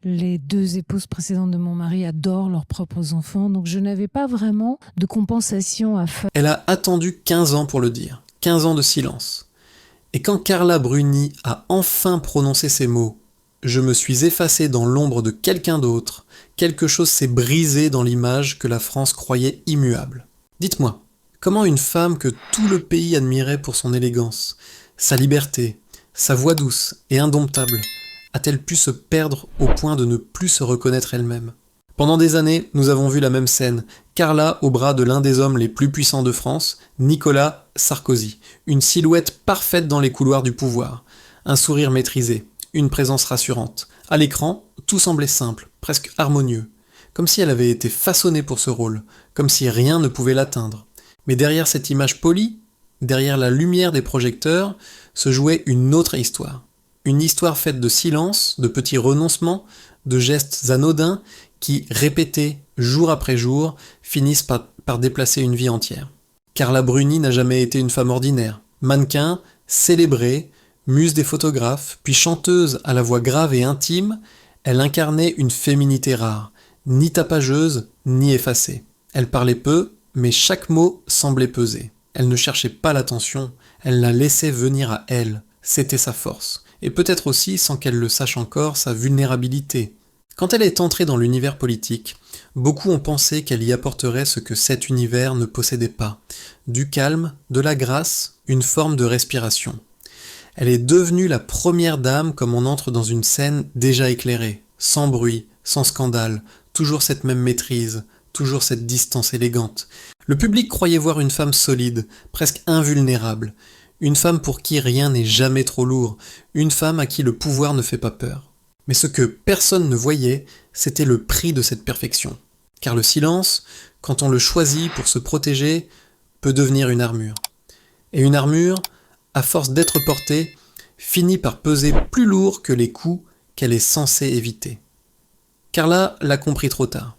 Les 2 épouses précédentes de mon mari adorent leurs propres enfants, donc je n'avais pas vraiment de compensation à faire. Elle a attendu 15 ans pour le dire, 15 ans de silence. Et quand Carla Bruni a enfin prononcé ces mots, je me suis effacé dans l'ombre de quelqu'un d'autre, quelque chose s'est brisé dans l'image que la France croyait immuable. Dites-moi, comment une femme que tout le pays admirait pour son élégance, sa liberté, sa voix douce et indomptable, a-t-elle pu se perdre au point de ne plus se reconnaître elle-même ? Pendant des années, nous avons vu la même scène, Carla au bras de l'un des hommes les plus puissants de France, Nicolas Sarkozy, une silhouette parfaite dans les couloirs du pouvoir, un sourire maîtrisé, une présence rassurante. À l'écran, tout semblait simple, presque harmonieux, comme si elle avait été façonnée pour ce rôle, comme si rien ne pouvait l'atteindre. Mais derrière cette image polie, derrière la lumière des projecteurs, se jouait une autre histoire. Une histoire faite de silence, de petits renoncements, de gestes anodins qui, répétés jour après jour, finissent par déplacer une vie entière. Carla Bruni n'a jamais été une femme ordinaire. Mannequin, célébrée, muse des photographes, puis chanteuse à la voix grave et intime, elle incarnait une féminité rare, ni tapageuse, ni effacée. Elle parlait peu, mais chaque mot semblait peser. Elle ne cherchait pas l'attention, elle la laissait venir à elle. C'était sa force. Et peut-être aussi, sans qu'elle le sache encore, sa vulnérabilité. Quand elle est entrée dans l'univers politique, beaucoup ont pensé qu'elle y apporterait ce que cet univers ne possédait pas. Du calme, de la grâce, une forme de respiration. Elle est devenue la première dame comme on entre dans une scène déjà éclairée, sans bruit, sans scandale, toujours cette même maîtrise, toujours cette distance élégante. Le public croyait voir une femme solide, presque invulnérable, une femme pour qui rien n'est jamais trop lourd, une femme à qui le pouvoir ne fait pas peur. Mais ce que personne ne voyait, c'était le prix de cette perfection. Car le silence, quand on le choisit pour se protéger, peut devenir une armure. Et une armure, à force d'être portée, finit par peser plus lourd que les coups qu'elle est censée éviter. Carla l'a compris trop tard.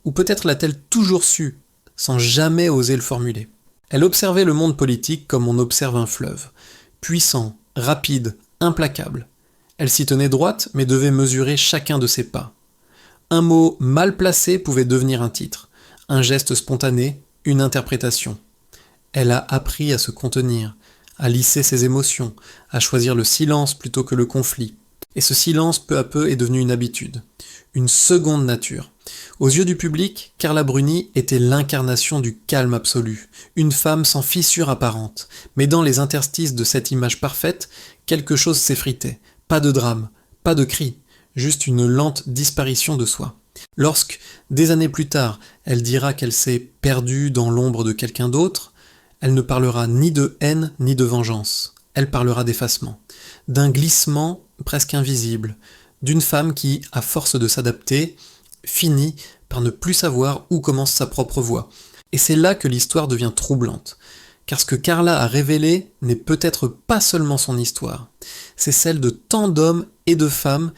Ou peut-être l'a-t-elle toujours su, sans jamais oser le formuler. Elle observait le monde politique comme on observe un fleuve, puissant, rapide, implacable. Elle s'y tenait droite, mais devait mesurer chacun de ses pas. Un mot mal placé pouvait devenir un titre, un geste spontané, une interprétation. Elle a appris à se contenir, à lisser ses émotions, à choisir le silence plutôt que le conflit. Et ce silence, peu à peu, est devenu une habitude, une seconde nature. Aux yeux du public, Carla Bruni était l'incarnation du calme absolu, une femme sans fissure apparente. Mais dans les interstices de cette image parfaite, quelque chose s'effritait. Pas de drame, pas de cri, juste une lente disparition de soi. Lorsque, des années plus tard, elle dira qu'elle s'est perdue dans l'ombre de quelqu'un d'autre, elle ne parlera ni de haine ni de vengeance. Elle parlera d'effacement, d'un glissement presque invisible, d'une femme qui, à force de s'adapter, finit par ne plus savoir où commence sa propre voie. Et c'est là que l'histoire devient troublante. Car ce que Carla a révélé n'est peut-être pas seulement son histoire, c'est celle de tant d'hommes et de femmes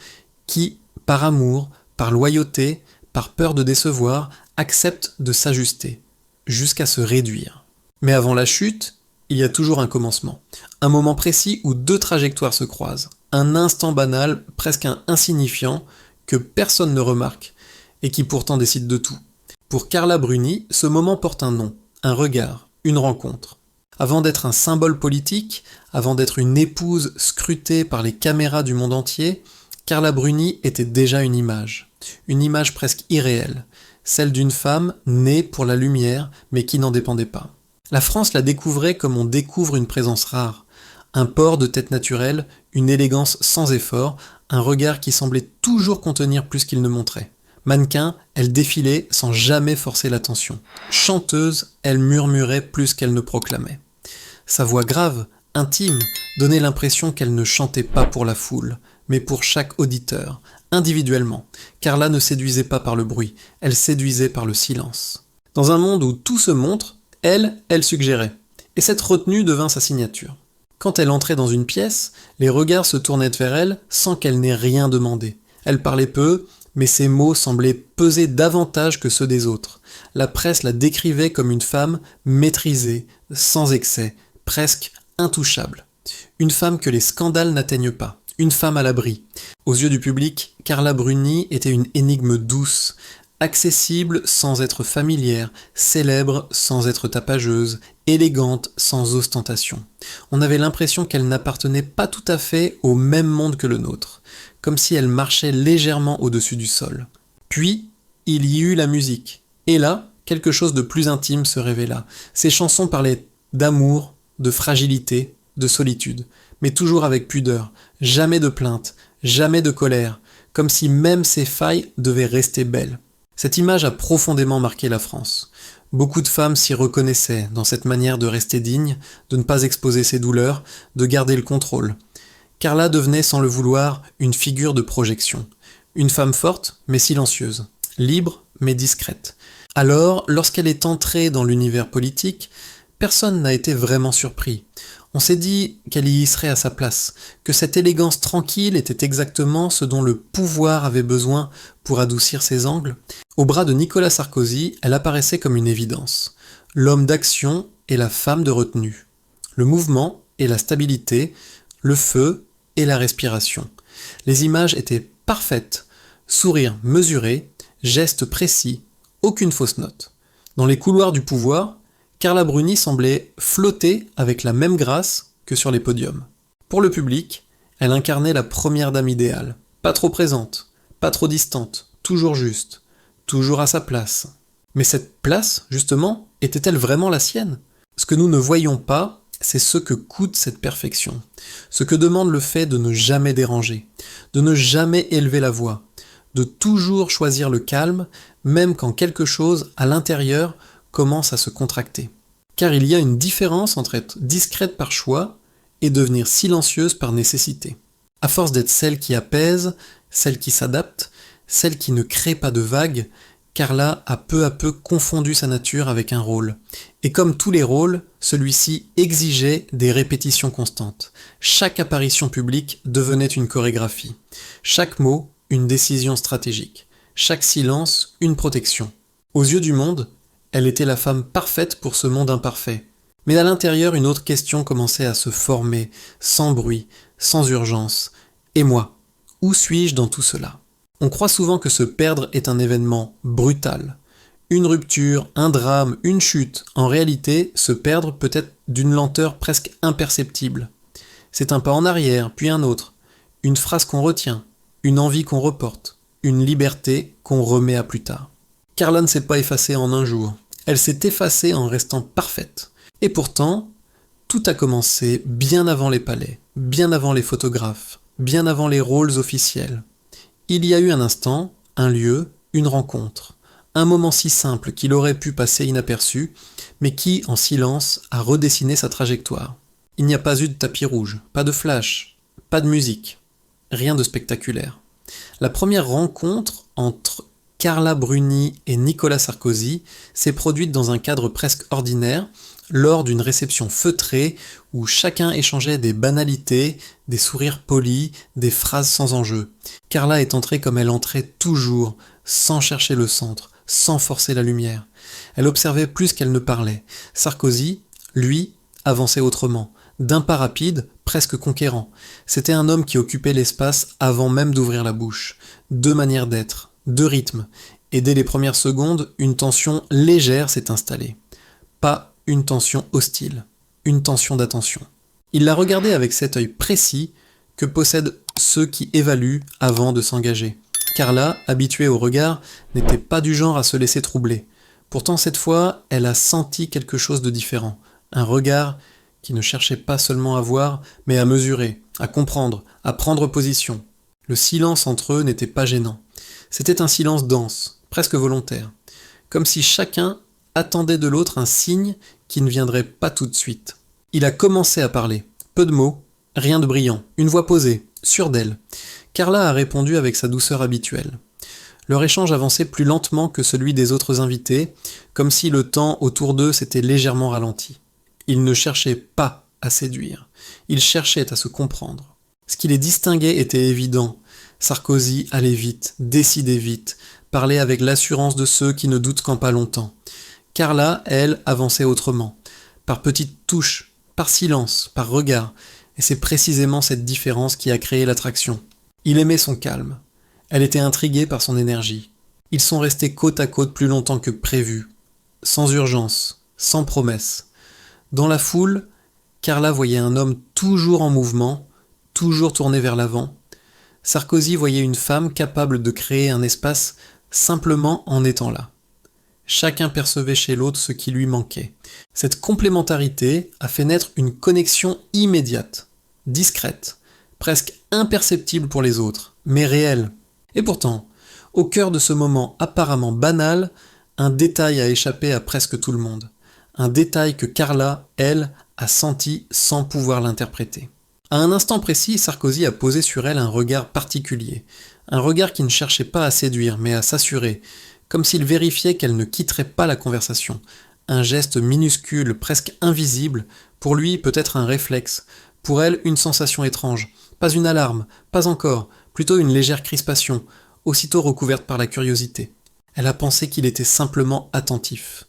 qui, par amour, par loyauté, par peur de décevoir, acceptent de s'ajuster, jusqu'à se réduire. Mais avant la chute, il y a toujours un commencement, un moment précis où 2 trajectoires se croisent, un instant banal, presque insignifiant, que personne ne remarque, et qui pourtant décide de tout. Pour Carla Bruni, ce moment porte un nom, un regard, une rencontre. Avant d'être un symbole politique, avant d'être une épouse scrutée par les caméras du monde entier, Carla Bruni était déjà une image presque irréelle, celle d'une femme née pour la lumière mais qui n'en dépendait pas. La France la découvrait comme on découvre une présence rare, un port de tête naturelle, une élégance sans effort, un regard qui semblait toujours contenir plus qu'il ne montrait. Mannequin, elle défilait sans jamais forcer l'attention. Chanteuse, elle murmurait plus qu'elle ne proclamait. Sa voix grave, intime, donnait l'impression qu'elle ne chantait pas pour la foule, mais pour chaque auditeur, individuellement. Carla ne séduisait pas par le bruit, elle séduisait par le silence. Dans un monde où tout se montre, elle suggérait. Et cette retenue devint sa signature. Quand elle entrait dans une pièce, les regards se tournaient vers elle sans qu'elle n'ait rien demandé. Elle parlait peu, mais ses mots semblaient peser davantage que ceux des autres. La presse la décrivait comme une femme maîtrisée, sans excès, presque intouchable. Une femme que les scandales n'atteignent pas. une femme à l'abri. Aux yeux du public, Carla Bruni était une énigme douce, accessible sans être familière, célèbre sans être tapageuse, élégante sans ostentation. On avait l'impression qu'elle n'appartenait pas tout à fait au même monde que le nôtre, comme si elle marchait légèrement au-dessus du sol. Puis, il y eut la musique. Et là, quelque chose de plus intime se révéla. Ces chansons parlaient d'amour, de fragilité, de solitude, mais toujours avec pudeur, jamais de plainte, jamais de colère, comme si même ces failles devaient rester belles. Cette image a profondément marqué la France. Beaucoup de femmes s'y reconnaissaient dans cette manière de rester digne, de ne pas exposer ses douleurs, de garder le contrôle. Carla devenait sans le vouloir une figure de projection. Une femme forte mais silencieuse, libre mais discrète. Alors, lorsqu'elle est entrée dans l'univers politique, personne n'a été vraiment surpris. On s'est dit qu'elle y serait à sa place, que cette élégance tranquille était exactement ce dont le pouvoir avait besoin pour adoucir ses angles. Au bras de Nicolas Sarkozy, elle apparaissait comme une évidence. L'homme d'action et la femme de retenue. Le mouvement et la stabilité, le feu et la respiration. Les images étaient parfaites, sourire mesuré, gestes précis, aucune fausse note. Dans les couloirs du pouvoir, Carla Bruni semblait flotter avec la même grâce que sur les podiums. Pour le public, elle incarnait la première dame idéale. Pas trop présente, pas trop distante, toujours juste, toujours à sa place. Mais cette place, justement, était-elle vraiment la sienne ? Ce que nous ne voyons pas, c'est ce que coûte cette perfection. Ce que demande le fait de ne jamais déranger, de ne jamais élever la voix, de toujours choisir le calme, même quand quelque chose à l'intérieur commence à se contracter. Car il y a une différence entre être discrète par choix et devenir silencieuse par nécessité. À force d'être celle qui apaise, celle qui s'adapte, celle qui ne crée pas de vagues, Carla a peu à peu confondu sa nature avec un rôle. Et comme tous les rôles, celui-ci exigeait des répétitions constantes. Chaque apparition publique devenait une chorégraphie. Chaque mot, une décision stratégique. Chaque silence, une protection. Aux yeux du monde, elle était la femme parfaite pour ce monde imparfait. Mais à l'intérieur, une autre question commençait à se former, sans bruit, sans urgence. Et moi, où suis-je dans tout cela ? On croit souvent que se perdre est un événement brutal. Une rupture, un drame, une chute. En réalité, se perdre peut être d'une lenteur presque imperceptible. C'est un pas en arrière, puis un autre. Une phrase qu'on retient, une envie qu'on reporte, une liberté qu'on remet à plus tard. Carla ne s'est pas effacée en un jour. Elle s'est effacée en restant parfaite. Et pourtant, tout a commencé bien avant les palais, bien avant les photographes, bien avant les rôles officiels. Il y a eu un instant, un lieu, une rencontre. Un moment si simple qu'il aurait pu passer inaperçu, mais qui, en silence, a redessiné sa trajectoire. Il n'y a pas eu de tapis rouge, pas de flash, pas de musique, rien de spectaculaire. La première rencontre entre Carla Bruni et Nicolas Sarkozy s'est produite dans un cadre presque ordinaire, lors d'une réception feutrée où chacun échangeait des banalités, des sourires polis, des phrases sans enjeu. Carla est entrée comme elle entrait toujours, sans chercher le centre, sans forcer la lumière. Elle observait plus qu'elle ne parlait. Sarkozy, lui, avançait autrement, d'un pas rapide, presque conquérant. C'était un homme qui occupait l'espace avant même d'ouvrir la bouche. Deux manières d'être. Deux rythmes, et dès les premières secondes, une tension légère s'est installée. Pas une tension hostile, une tension d'attention. Il la regardait avec cet œil précis que possèdent ceux qui évaluent avant de s'engager. Carla, habituée au regard, n'était pas du genre à se laisser troubler. Pourtant cette fois, elle a senti quelque chose de différent. Un regard qui ne cherchait pas seulement à voir, mais à mesurer, à comprendre, à prendre position. Le silence entre eux n'était pas gênant. C'était un silence dense, presque volontaire, comme si chacun attendait de l'autre un signe qui ne viendrait pas tout de suite. Il a commencé à parler, peu de mots, rien de brillant, une voix posée, sûre d'elle. Carla a répondu avec sa douceur habituelle. Leur échange avançait plus lentement que celui des autres invités, comme si le temps autour d'eux s'était légèrement ralenti. Ils ne cherchaient pas à séduire, ils cherchaient à se comprendre. Ce qui les distinguait était évident. Sarkozy allait vite, décidait vite, parlait avec l'assurance de ceux qui ne doutent qu'en pas longtemps. Carla, elle, avançait autrement, par petites touches, par silence, par regard, Et c'est précisément cette différence qui a créé l'attraction. Il aimait son calme. Elle était intriguée par son énergie. Ils sont restés côte à côte plus longtemps que prévu, sans urgence, sans promesse. Dans la foule, Carla voyait un homme toujours en mouvement, toujours tourné vers l'avant. Sarkozy voyait une femme capable de créer un espace simplement en étant là. Chacun percevait chez l'autre ce qui lui manquait. Cette complémentarité a fait naître une connexion immédiate, discrète, presque imperceptible pour les autres, mais réelle. Et pourtant, au cœur de ce moment apparemment banal, un détail a échappé à presque tout le monde. Un détail que Carla, elle, a senti sans pouvoir l'interpréter. À un instant précis, Sarkozy a posé sur elle un regard particulier. Un regard qui ne cherchait pas à séduire, mais à s'assurer, comme s'il vérifiait qu'elle ne quitterait pas la conversation. Un geste minuscule, presque invisible, pour lui peut-être un réflexe, pour elle une sensation étrange. Pas une alarme, pas encore, plutôt une légère crispation, aussitôt recouverte par la curiosité. Elle a pensé qu'il était simplement attentif,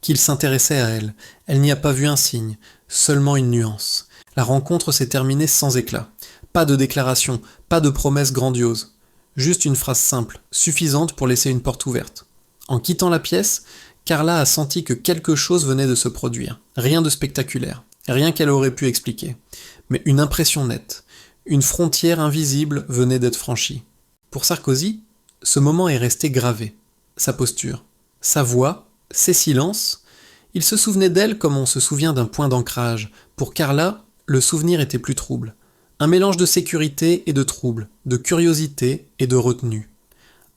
qu'il s'intéressait à elle. Elle n'y a pas vu un signe, seulement une nuance. La rencontre s'est terminée sans éclat. Pas de déclaration, pas de promesse grandiose. Juste une phrase simple, suffisante pour laisser une porte ouverte. En quittant la pièce, Carla a senti que quelque chose venait de se produire. Rien de spectaculaire, rien qu'elle aurait pu expliquer. Mais une impression nette, une frontière invisible venait d'être franchie. Pour Sarkozy, ce moment est resté gravé. Sa posture, sa voix, ses silences. Il se souvenait d'elle comme on se souvient d'un point d'ancrage. Pour Carla, le souvenir était plus trouble. Un mélange de sécurité et de trouble, de curiosité et de retenue.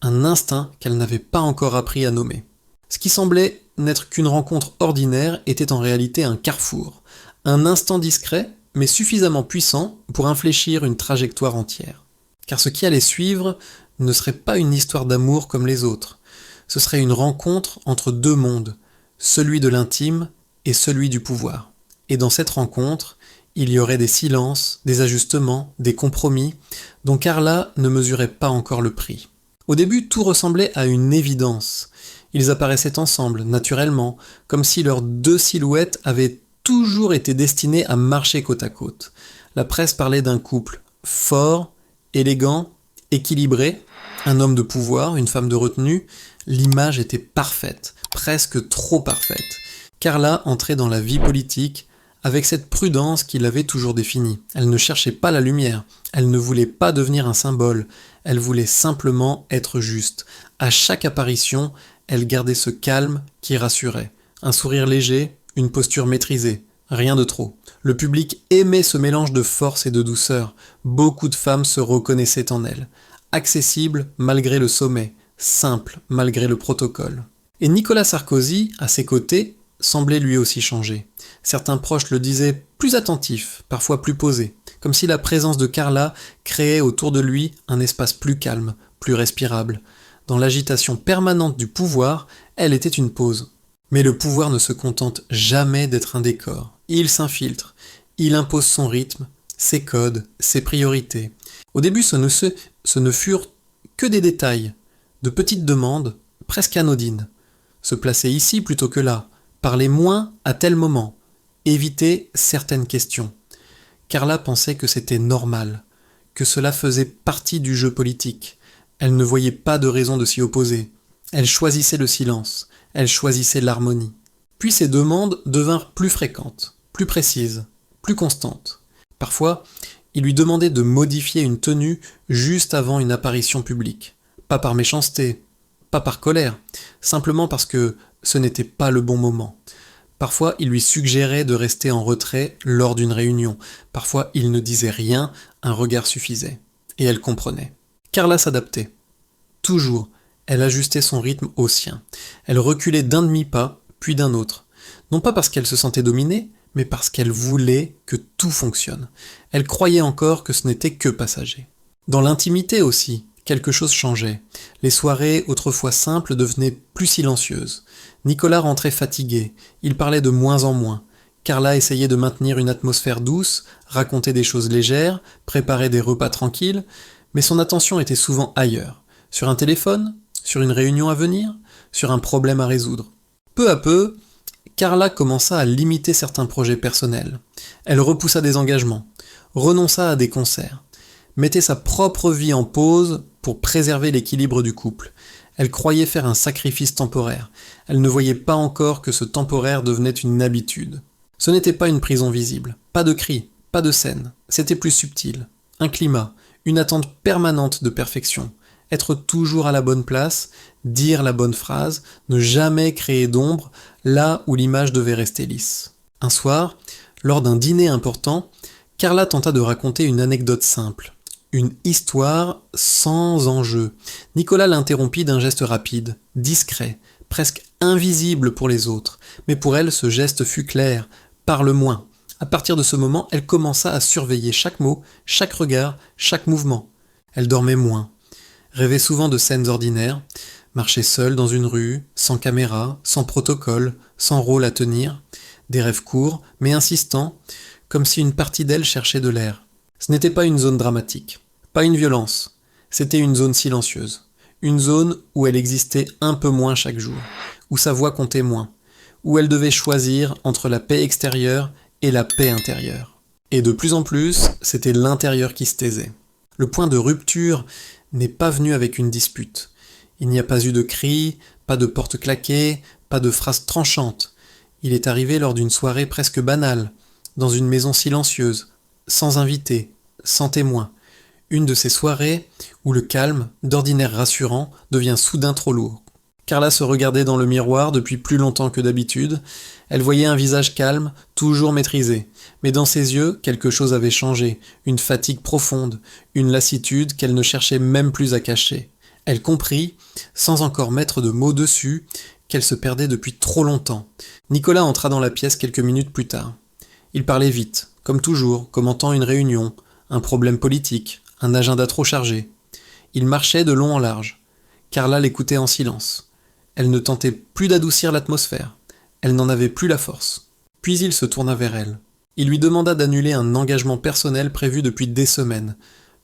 Un instinct qu'elle n'avait pas encore appris à nommer. Ce qui semblait n'être qu'une rencontre ordinaire était en réalité un carrefour. Un instant discret, mais suffisamment puissant pour infléchir une trajectoire entière. Car ce qui allait suivre ne serait pas une histoire d'amour comme les autres. Ce serait une rencontre entre deux mondes, celui de l'intime et celui du pouvoir. Et dans cette rencontre, il y aurait des silences, des ajustements, des compromis, dont Carla ne mesurait pas encore le prix. Au début, tout ressemblait à une évidence. Ils apparaissaient ensemble, naturellement, comme si leurs deux silhouettes avaient toujours été destinées à marcher côte à côte. La presse parlait d'un couple fort, élégant, équilibré, un homme de pouvoir, une femme de retenue. L'image était parfaite, presque trop parfaite. Carla entrait dans la vie politique avec cette prudence qui l'avait toujours définie. Elle ne cherchait pas la lumière, elle ne voulait pas devenir un symbole, elle voulait simplement être juste. À chaque apparition, elle gardait ce calme qui rassurait. Un sourire léger, une posture maîtrisée, rien de trop. Le public aimait ce mélange de force et de douceur. Beaucoup de femmes se reconnaissaient en elle. Accessible malgré le sommet, simple malgré le protocole. Et Nicolas Sarkozy, à ses côtés, semblait lui aussi changer. Certains proches le disaient plus attentif, parfois plus posé, comme si la présence de Carla créait autour de lui un espace plus calme, plus respirable. Dans l'agitation permanente du pouvoir, elle était une pause. Mais le pouvoir ne se contente jamais d'être un décor. Il s'infiltre, il impose son rythme, ses codes, ses priorités. Au début, ce ne furent que des détails, de petites demandes, presque anodines. Se placer ici plutôt que là, parler moins à tel moment, éviter certaines questions. Carla pensait que c'était normal, que cela faisait partie du jeu politique. Elle ne voyait pas de raison de s'y opposer. Elle choisissait le silence, elle choisissait l'harmonie. Puis ces demandes devinrent plus fréquentes, plus précises, plus constantes. Parfois, il lui demandait de modifier une tenue juste avant une apparition publique. Pas par méchanceté, pas par colère, simplement parce que ce n'était pas le bon moment. Parfois, il lui suggérait de rester en retrait lors d'une réunion. Parfois, il ne disait rien, un regard suffisait. Et elle comprenait. Carla s'adaptait. Toujours, elle ajustait son rythme au sien. Elle reculait d'un demi-pas, puis d'un autre. Non pas parce qu'elle se sentait dominée, mais parce qu'elle voulait que tout fonctionne. Elle croyait encore que ce n'était que passager. Dans l'intimité aussi, quelque chose changeait. Les soirées, autrefois simples, devenaient plus silencieuses. Nicolas rentrait fatigué, il parlait de moins en moins. Carla essayait de maintenir une atmosphère douce, racontait des choses légères, préparait des repas tranquilles, mais son attention était souvent ailleurs. Sur un téléphone, sur une réunion à venir, sur un problème à résoudre. Peu à peu, Carla commença à limiter certains projets personnels. Elle repoussa des engagements, renonça à des concerts, mettait sa propre vie en pause pour préserver l'équilibre du couple. Elle croyait faire un sacrifice temporaire. Elle ne voyait pas encore que ce temporaire devenait une habitude. Ce n'était pas une prison visible, pas de cris, pas de scènes, c'était plus subtil. Un climat, une attente permanente de perfection. Être toujours à la bonne place, dire la bonne phrase, ne jamais créer d'ombre là où l'image devait rester lisse. Un soir, lors d'un dîner important, Carla tenta de raconter une anecdote simple. Une histoire sans enjeu. Nicolas l'interrompit d'un geste rapide, discret, presque invisible pour les autres. Mais pour elle, ce geste fut clair. Parle moins. À partir de ce moment, elle commença à surveiller chaque mot, chaque regard, chaque mouvement. Elle dormait moins, rêvait souvent de scènes ordinaires, marchait seule dans une rue, sans caméra, sans protocole, sans rôle à tenir, des rêves courts, mais insistants, comme si une partie d'elle cherchait de l'air. Ce n'était pas une zone dramatique, pas une violence, c'était une zone silencieuse, une zone où elle existait un peu moins chaque jour, où sa voix comptait moins, où elle devait choisir entre la paix extérieure et la paix intérieure. Et de plus en plus, c'était l'intérieur qui se taisait. Le point de rupture n'est pas venu avec une dispute. Il n'y a pas eu de cris, pas de porte claquée, pas de phrases tranchantes. Il est arrivé lors d'une soirée presque banale, dans une maison silencieuse, sans invité, sans témoin. Une de ces soirées où le calme, d'ordinaire rassurant, devient soudain trop lourd. Carla se regardait dans le miroir depuis plus longtemps que d'habitude. Elle voyait un visage calme, toujours maîtrisé. Mais dans ses yeux, quelque chose avait changé. Une fatigue profonde, une lassitude qu'elle ne cherchait même plus à cacher. Elle comprit, sans encore mettre de mots dessus, qu'elle se perdait depuis trop longtemps. Nicolas entra dans la pièce quelques minutes plus tard. Il parlait vite, comme toujours, commentant une réunion, un problème politique, un agenda trop chargé. Il marchait de long en large. Carla l'écoutait en silence. Elle ne tentait plus d'adoucir l'atmosphère. Elle n'en avait plus la force. Puis il se tourna vers elle. Il lui demanda d'annuler un engagement personnel prévu depuis des semaines.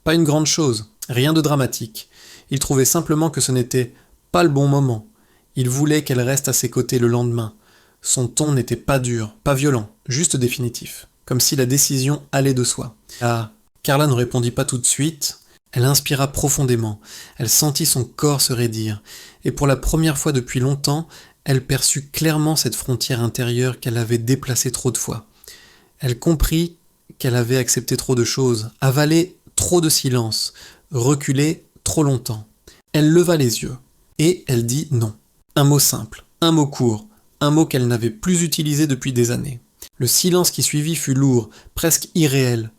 Pas une grande chose, rien de dramatique. Il trouvait simplement que ce n'était pas le bon moment. Il voulait qu'elle reste à ses côtés le lendemain. Son ton n'était pas dur, pas violent, juste définitif. Comme si la décision allait de soi. Ah, Carla ne répondit pas tout de suite. Elle inspira profondément, elle sentit son corps se raidir, et pour la première fois depuis longtemps, elle perçut clairement cette frontière intérieure qu'elle avait déplacée trop de fois. Elle comprit qu'elle avait accepté trop de choses, avalé trop de silence, reculé trop longtemps. Elle leva les yeux, et elle dit non. Un mot simple, un mot court, un mot qu'elle n'avait plus utilisé depuis des années. Le silence qui suivit fut lourd, presque irréel.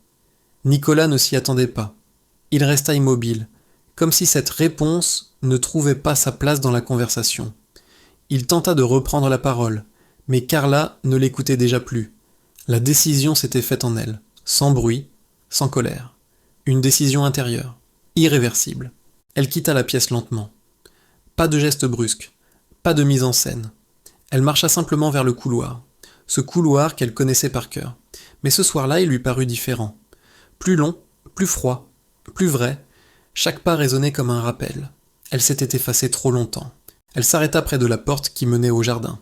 Nicolas ne s'y attendait pas. Il resta immobile, comme si cette réponse ne trouvait pas sa place dans la conversation. Il tenta de reprendre la parole, mais Carla ne l'écoutait déjà plus. La décision s'était faite en elle, sans bruit, sans colère. Une décision intérieure, irréversible. Elle quitta la pièce lentement. Pas de geste brusque, pas de mise en scène. Elle marcha simplement vers le couloir, ce couloir qu'elle connaissait par cœur. Mais ce soir-là, il lui parut différent. Plus long, plus froid, plus vrai, chaque pas résonnait comme un rappel. Elle s'était effacée trop longtemps. Elle s'arrêta près de la porte qui menait au jardin.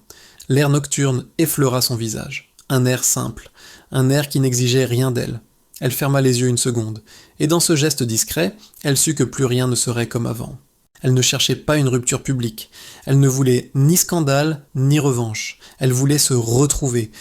L'air nocturne effleura son visage. Un air simple, un air qui n'exigeait rien d'elle. Elle ferma les yeux une seconde, et dans ce geste discret, elle sut que plus rien ne serait comme avant. Elle ne cherchait pas une rupture publique. Elle ne voulait ni scandale, ni revanche. Elle voulait se retrouver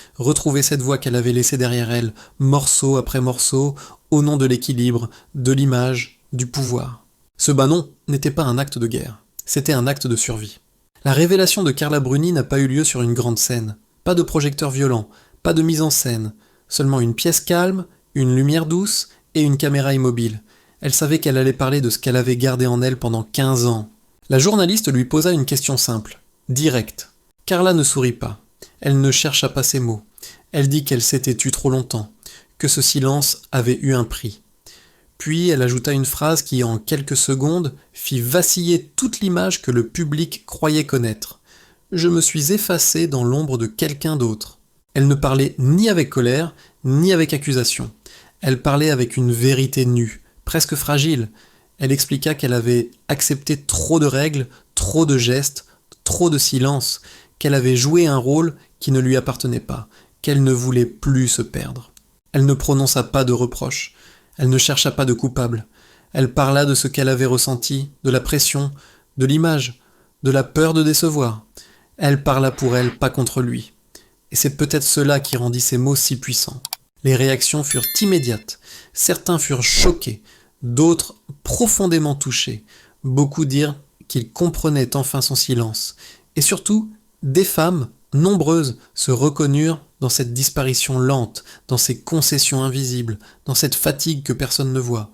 cette voix qu'elle avait laissée derrière elle, morceau après morceau, au nom de l'équilibre, de l'image, du pouvoir. Ce non n'était pas un acte de guerre, c'était un acte de survie. La révélation de Carla Bruni n'a pas eu lieu sur une grande scène. Pas de projecteur violent, pas de mise en scène, seulement une pièce calme, une lumière douce et une caméra immobile. Elle savait qu'elle allait parler de ce qu'elle avait gardé en elle pendant 15 ans. La journaliste lui posa une question simple, directe. Carla ne sourit pas. Elle ne chercha pas ses mots. Elle dit qu'elle s'était tue trop longtemps, que ce silence avait eu un prix. Puis elle ajouta une phrase qui, en quelques secondes, fit vaciller toute l'image que le public croyait connaître. « Je me suis effacée dans l'ombre de quelqu'un d'autre. » Elle ne parlait ni avec colère, ni avec accusation. Elle parlait avec une vérité nue, presque fragile. Elle expliqua qu'elle avait accepté trop de règles, trop de gestes, trop de silence, qu'elle avait joué un rôle qui ne lui appartenait pas, qu'elle ne voulait plus se perdre. Elle ne prononça pas de reproches. Elle ne chercha pas de coupable. Elle parla de ce qu'elle avait ressenti, de la pression, de l'image, de la peur de décevoir. Elle parla pour elle, pas contre lui. Et c'est peut-être cela qui rendit ces mots si puissants. Les réactions furent immédiates. Certains furent choqués, d'autres profondément touchés. Beaucoup dirent qu'ils comprenaient enfin son silence. Et surtout, des femmes, nombreuses, se reconnurent dans cette disparition lente, dans ces concessions invisibles, dans cette fatigue que personne ne voit.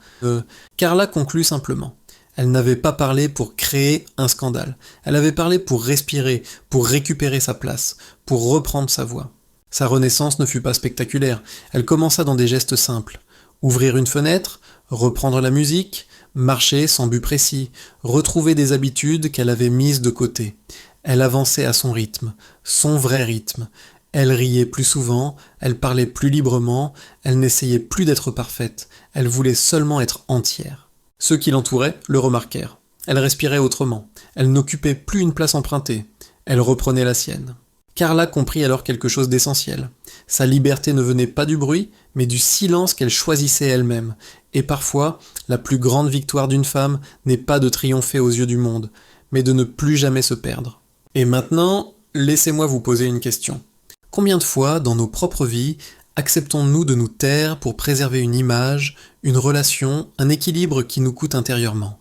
Carla conclut simplement. Elle n'avait pas parlé pour créer un scandale. Elle avait parlé pour respirer, pour récupérer sa place, pour reprendre sa voix. Sa renaissance ne fut pas spectaculaire. Elle commença dans des gestes simples. Ouvrir une fenêtre, reprendre la musique, marcher sans but précis, retrouver des habitudes qu'elle avait mises de côté. Elle avançait à son rythme, son vrai rythme. Elle riait plus souvent, elle parlait plus librement, elle n'essayait plus d'être parfaite, elle voulait seulement être entière. Ceux qui l'entouraient le remarquèrent. Elle respirait autrement, elle n'occupait plus une place empruntée, elle reprenait la sienne. Carla comprit alors quelque chose d'essentiel. Sa liberté ne venait pas du bruit, mais du silence qu'elle choisissait elle-même. Et parfois, la plus grande victoire d'une femme n'est pas de triompher aux yeux du monde, mais de ne plus jamais se perdre. Et maintenant, laissez-moi vous poser une question. Combien de fois, dans nos propres vies, acceptons-nous de nous taire pour préserver une image, une relation, un équilibre qui nous coûte intérieurement ?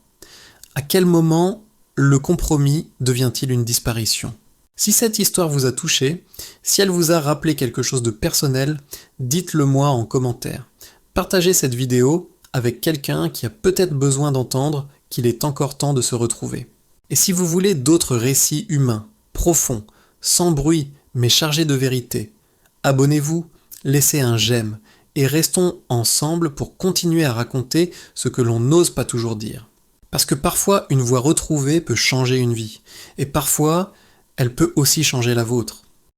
À quel moment le compromis devient-il une disparition ? Si cette histoire vous a touché, si elle vous a rappelé quelque chose de personnel, dites-le moi en commentaire. Partagez cette vidéo avec quelqu'un qui a peut-être besoin d'entendre qu'il est encore temps de se retrouver. Et si vous voulez d'autres récits humains, profonds, sans bruit, mais chargés de vérité, abonnez-vous, laissez un j'aime, et restons ensemble pour continuer à raconter ce que l'on n'ose pas toujours dire. Parce que parfois, une voix retrouvée peut changer une vie, et parfois, elle peut aussi changer la vôtre.